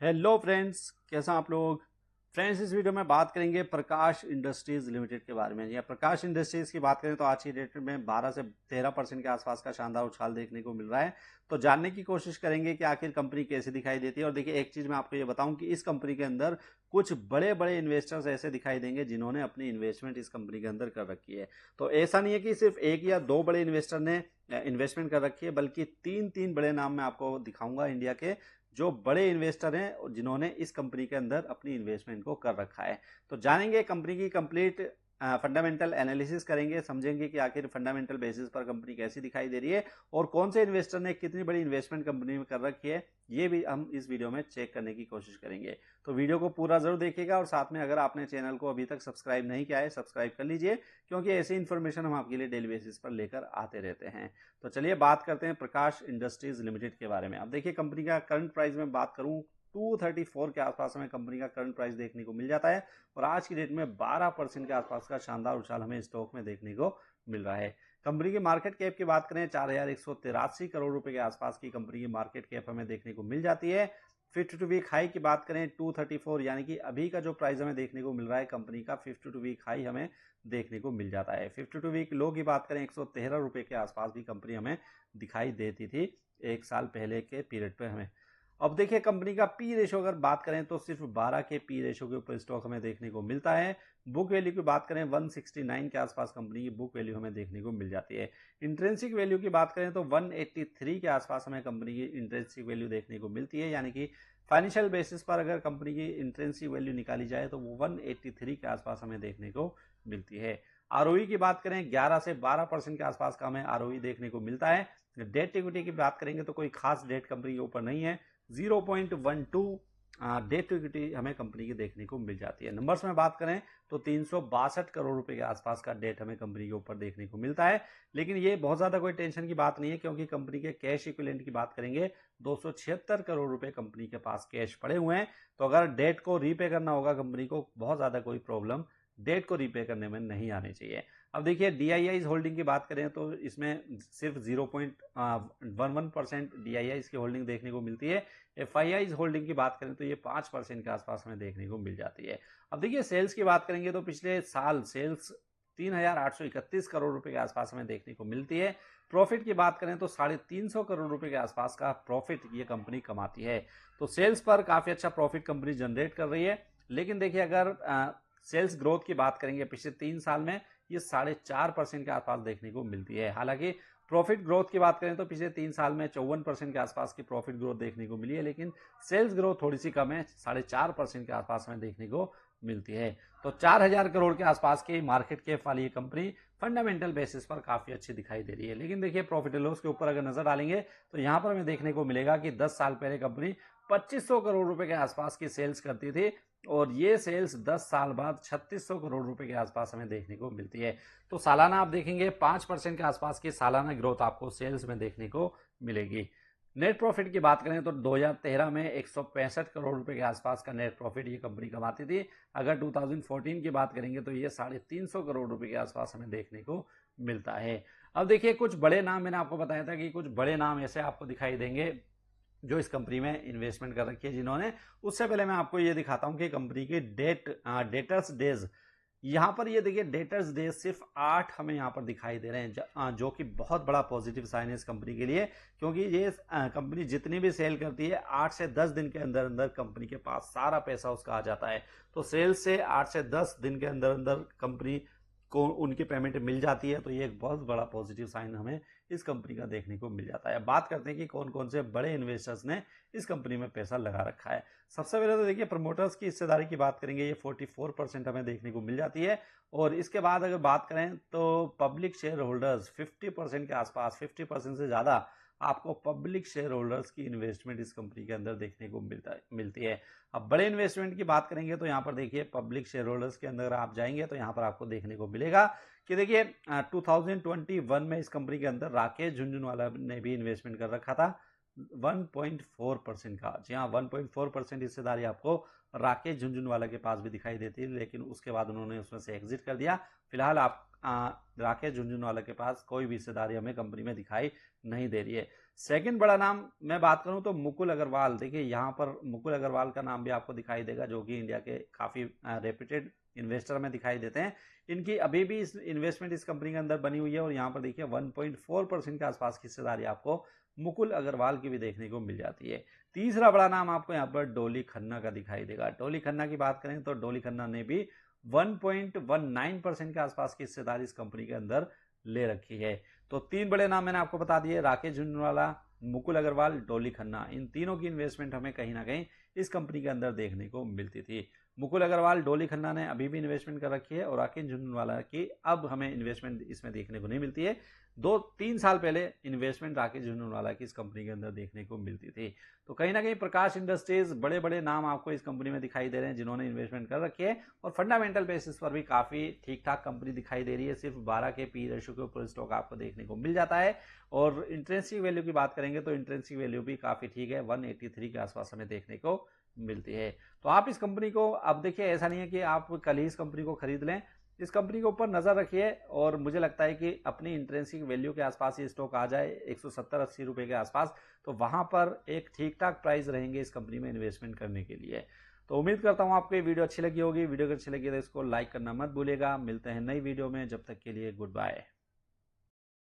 Hello friends, कैसा आप लोग। फ्रेंड्स, इस वीडियो में बात करेंगे प्रकाश इंडस्ट्रीज लिमिटेड के बारे में। या प्रकाश इंडस्ट्रीज की बात करें तो आज की डेट में 12 से 13% के आसपास का शानदार उछाल देखने को मिल रहा है। तो जानने की कोशिश करेंगे कि आखिर कंपनी कैसे दिखाई देती है। और देखिए, एक चीज मैं आपको ये बताऊं कि इस कंपनी के अंदर कुछ बड़े बड़े इन्वेस्टर्स ऐसे दिखाई देंगे जिन्होंने अपनी इन्वेस्टमेंट इस कंपनी के अंदर कर रखी है। तो ऐसा नहीं है कि सिर्फ एक या दो बड़े इन्वेस्टर ने इन्वेस्टमेंट कर रखी है, बल्कि तीन तीन बड़े नाम मैं आपको दिखाऊंगा इंडिया के, जो बड़े इन्वेस्टर हैं जिन्होंने इस कंपनी के अंदर अपनी इन्वेस्टमेंट को कर रखा है। तो जानेंगे कंपनी की कंप्लीट फंडामेंटल एनालिसिस करेंगे, समझेंगे कि आखिर फंडामेंटल बेसिस पर कंपनी कैसी दिखाई दे रही है और कौन से इन्वेस्टर ने कितनी बड़ी इन्वेस्टमेंट कंपनी में कर रखी है। ये भी हम इस वीडियो में चेक करने की कोशिश करेंगे। तो वीडियो को पूरा जरूर देखिएगा और साथ में अगर आपने चैनल को अभी तक सब्सक्राइब नहीं किया है, सब्सक्राइब कर लीजिए, क्योंकि ऐसी इन्फॉर्मेशन हम आपके लिए डेली बेसिस पर लेकर आते रहते हैं। तो चलिए बात करते हैं प्रकाश इंडस्ट्रीज लिमिटेड के बारे में। अब देखिए, कंपनी का करंट प्राइस में बात करूं, 234 के आसपास हमें कंपनी का करंट प्राइस देखने को मिल जाता है और आज की डेट में 12% के आसपास का शानदार उछाल हमें स्टॉक में देखने को मिल रहा है। कंपनी की मार्केट कैप की बात करें, 4183 करोड़ रुपए के आसपास की कंपनी की मार्केट कैप हमें देखने को मिल जाती है। 52 वीक हाई की बात करें 234, यानी कि अभी का जो प्राइस हमें देखने को मिल रहा है कंपनी का, 52 वीक हाई हमें देखने को मिल जाता है। 52 वीक लो की बात करें 113 रुपए के आसपास भी कंपनी हमें दिखाई देती थी एक साल पहले के पीरियड पे हमें। अब देखिए, कंपनी का पी रेशो अगर बात करें तो सिर्फ 12 के पी रेशो के ऊपर स्टॉक हमें देखने को मिलता है। बुक वैल्यू की बात करें 169 के आसपास कंपनी की बुक वैल्यू हमें देखने को मिल जाती है। इंट्रिंसिक वैल्यू की बात करें तो 183 के आसपास हमें कंपनी की इंट्रिंसिक वैल्यू देखने को मिलती है, यानी कि फाइनेंशियल बेसिस पर अगर कंपनी की इंट्रिंसिक वैल्यू निकाली जाए तो वो 183 के आसपास हमें देखने को मिलती है। आरओई की बात करें 11 से 12% के आसपास का हमें आरओई देखने को मिलता है। डेट इक्विटी की बात करेंगे तो कोई खास डेट कंपनी के ऊपर नहीं है, 0.12 डेट टू इक्विटी हमें कंपनी की देखने को मिल जाती है। नंबर्स में बात करें तो 362 करोड़ रुपए के आसपास का डेट हमें कंपनी के ऊपर देखने को मिलता है। लेकिन ये बहुत ज्यादा कोई टेंशन की बात नहीं है, क्योंकि कंपनी के कैश इक्विवेलेंट की बात करेंगे 276 करोड़ रुपए कंपनी के पास कैश पड़े हुए हैं। तो अगर डेट को रीपे करना होगा कंपनी को, बहुत ज्यादा कोई प्रॉब्लम डेट को रीपे करने में नहीं आनी चाहिए। अब देखिए, डीआईआई होल्डिंग की बात करें तो इसमें सिर्फ 0.11% डीआईआई की होल्डिंग देखने को मिलती है। एफआईआई होल्डिंग की बात करें तो ये 5% के आसपास हमें देखने को मिल जाती है। अब देखिए, सेल्स की बात करेंगे तो पिछले साल सेल्स 3,831 करोड़ रुपए के आसपास हमें देखने को मिलती है। प्रॉफिट की बात करें तो 350 करोड़ रुपए के आसपास का प्रॉफिट ये कंपनी कमाती है। तो सेल्स पर काफी अच्छा प्रॉफिट कंपनी जनरेट कर रही है। लेकिन देखिए, अगर सेल्स ग्रोथ की बात करेंगे पिछले 3 साल में, ये 4.5% के आसपास देखने को मिलती है। हालांकि प्रॉफिट ग्रोथ की बात करें तो पिछले 3 साल में 54% के आसपास की प्रॉफिट ग्रोथ देखने को मिली है, लेकिन सेल्स ग्रोथ थोड़ी सी कम है, 4.5% के आसपास हमें देखने को मिलती है। तो 4,000 करोड़ के आसपास की मार्केट कैप वाली ये कंपनी फंडामेंटल बेसिस पर काफी अच्छी दिखाई दे रही है। लेकिन देखिए, प्रॉफिट एंड लॉस के ऊपर अगर नजर डालेंगे तो यहाँ पर हमें देखने को मिलेगा कि 10 साल पहले कंपनी 2500 करोड़ रुपए के आसपास की सेल्स करती थी और ये सेल्स 10 साल बाद 3600 करोड़ रुपए के आसपास हमें देखने को मिलती है। तो सालाना आप देखेंगे 5% के आसपास की सालाना ग्रोथ आपको सेल्स में देखने को मिलेगी। नेट प्रॉफिट की बात करें तो 2013 में 165 करोड़ रुपए के आसपास का नेट प्रॉफिट ये कंपनी कमाती थी। अगर 2014 की बात करेंगे तो ये 350 करोड़ रुपए के आसपास हमें देखने को मिलता है। अब देखिए, कुछ बड़े नाम मैंने आपको बताया था कि कुछ बड़े नाम ऐसे आपको दिखाई देंगे जो इस कंपनी में इन्वेस्टमेंट कर रखी है जिन्होंने। उससे पहले मैं आपको ये दिखाता हूं कि कंपनी की डेटर्स डेज, यहां पर ये देखिए, डेटर्स डेज सिर्फ 8 हमें यहां पर दिखाई दे रहे हैं, जो कि बहुत बड़ा पॉजिटिव साइन है इस कंपनी के लिए, क्योंकि ये कंपनी जितनी भी सेल करती है 8 से 10 दिन के अंदर अंदर कंपनी के पास सारा पैसा उसका आ जाता है। तो सेल से 8 से 10 दिन के अंदर अंदर कंपनी को उनकी पेमेंट मिल जाती है। तो ये एक बहुत बड़ा पॉजिटिव साइन हमें इस कंपनी का देखने को मिल जाता है। बात करते हैं कि कौन कौन से बड़े इन्वेस्टर्स ने इस कंपनी में पैसा लगा रखा है। सबसे पहले तो देखिए, प्रमोटर्स की हिस्सेदारी की बात करेंगे, ये 44% हमें देखने को मिल जाती है। और इसके बाद अगर बात करें तो पब्लिक शेयर होल्डर्स 50% के आसपास, 50% से ज्यादा आपको पब्लिक शेयर होल्डर्स की इन्वेस्टमेंट इस कंपनी के अंदर देखने को मिलती है। अब बड़े इन्वेस्टमेंट की बात करेंगे तो यहाँ पर देखिए, पब्लिक शेयर होल्डर्स के अंदर आप जाएंगे तो यहाँ पर आपको देखने को मिलेगा कि देखिए, 2021 में इस कंपनी के अंदर राकेश झुंझुनवाला ने भी इन्वेस्टमेंट कर रखा था 1.4% का। जी हाँ, 1.4% हिस्सेदारी आपको राकेश झुंझुनवाला के पास भी दिखाई देती है, लेकिन उसके बाद उन्होंने उसमें से एग्जिट कर दिया। फिलहाल आप राकेश झुनझुनवाला के पास कोई भी हिस्सेदारी हमें कंपनी में दिखाई नहीं दे रही है। सेकंड बड़ा नाम मैं बात करूं तो मुकुल अग्रवाल। देखिए यहाँ पर मुकुल अग्रवाल का नाम भी आपको दिखाई देगा, जो कि इंडिया के काफ़ी रेप्यूटेड इन्वेस्टर में दिखाई देते हैं। इनकी अभी भी इस इन्वेस्टमेंट इस कंपनी के अंदर बनी हुई है और यहाँ पर देखिए 1.4% के आसपास की हिस्सेदारी आपको मुकुल अग्रवाल की भी देखने को मिल जाती है। तीसरा बड़ा नाम आपको यहाँ पर डोली खन्ना का दिखाई देगा। डोली खन्ना की बात करें तो डोली खन्ना ने भी 1.19% के आसपास की हिस्सेदारी इस कंपनी के अंदर ले रखी है। तो तीन बड़े नाम मैंने आपको बता दिए, राकेश झुनझुनवाला, मुकुल अग्रवाल, डोली खन्ना। इन तीनों की इन्वेस्टमेंट हमें कहीं ना कहीं इस कंपनी के अंदर देखने को मिलती थी। मुकुल अग्रवाल, डोली खन्ना ने अभी भी इन्वेस्टमेंट कर रखी है और राकेश झुनझुनवाला की अब हमें इन्वेस्टमेंट इसमें देखने को नहीं मिलती है। 2-3 साल पहले इन्वेस्टमेंट राकेश झुनझुनवाला की इस कंपनी के अंदर देखने को मिलती थी। तो कहीं ना कहीं प्रकाश इंडस्ट्रीज, बड़े बड़े नाम आपको इस कंपनी में दिखाई दे रहे हैं जिन्होंने इन्वेस्टमेंट कर रखी है और फंडामेंटल बेसिस पर भी काफ़ी ठीक ठाक कंपनी दिखाई दे रही है। सिर्फ 12 के पी रेशियो के ऊपर स्टॉक आपको देखने को मिल जाता है। और इंट्रिंसिक वैल्यू की बात करेंगे तो इंट्रिंसिक वैल्यू भी काफ़ी ठीक है, 183 के आसपास हमें देखने को मिलती है। तो आप इस कंपनी को, अब देखिए ऐसा नहीं है कि आप कल ही इस कंपनी को खरीद लें, इस कंपनी के ऊपर नजर रखिए और मुझे लगता है कि अपनी इंट्रिंसिक वैल्यू के आसपास ये स्टॉक आ जाए 170-80 रुपए के आसपास, तो वहां पर एक ठीक ठाक प्राइस रहेंगे इस कंपनी में इन्वेस्टमेंट करने के लिए। तो उम्मीद करता हूं आपको ये वीडियो अच्छी लगी होगी। वीडियो अगर अच्छी लगी तो इसको लाइक करना मत भूलिएगा। मिलते हैं नई वीडियो में, जब तक के लिए गुड बाय।